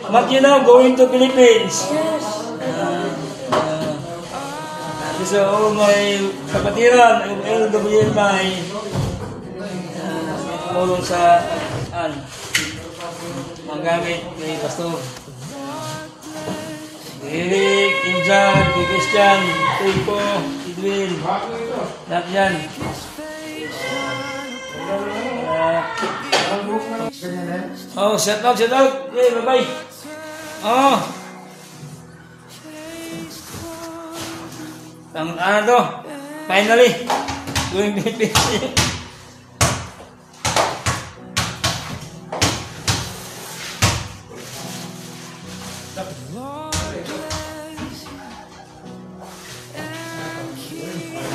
Matthew now going to Philippines. This is all my kapatiran, LWMI. Tumulong sa ang gamit kay Pastor Eric, Injan, kay Christian, Tuiko, Edwin, lahat yan. Oh, shout out. Hey, bye-bye. Oh. Ano to? Finally. Going Philippines.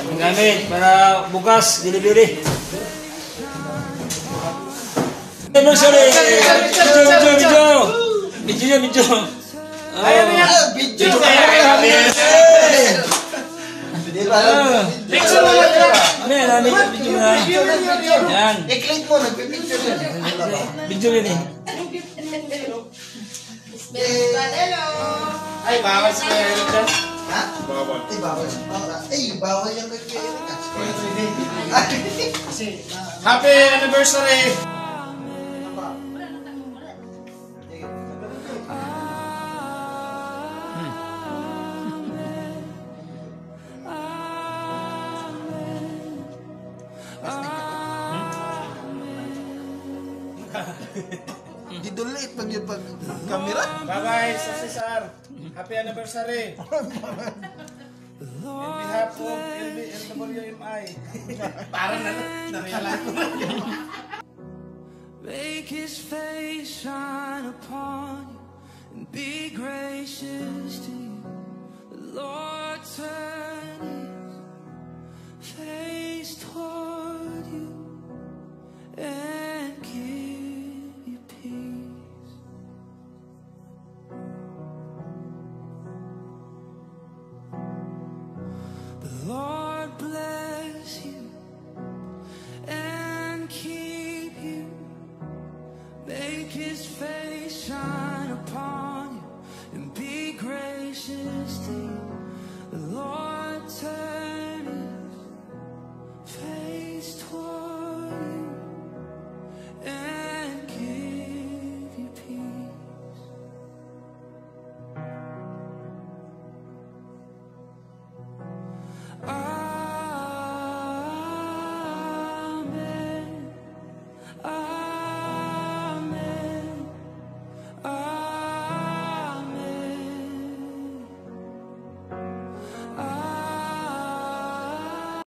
Ang gamit para bukas, delivery. Anniversary! Video! Ayaw niya! Video! Picture mo na! Video na! Yan! I-click mo, nagpipicture yan. Video yun eh. Ay, bawal si Kuya Eric dyan. Ha? Bawal. Bawal yung kay Eric. Happy anniversary! Didulit pag yung camera. Bye-bye sa Cesar. Happy anniversary. On behalf of LWMI. Parang na-realize ko na. Make his face shine upon you and be gracious to you. The Lord turn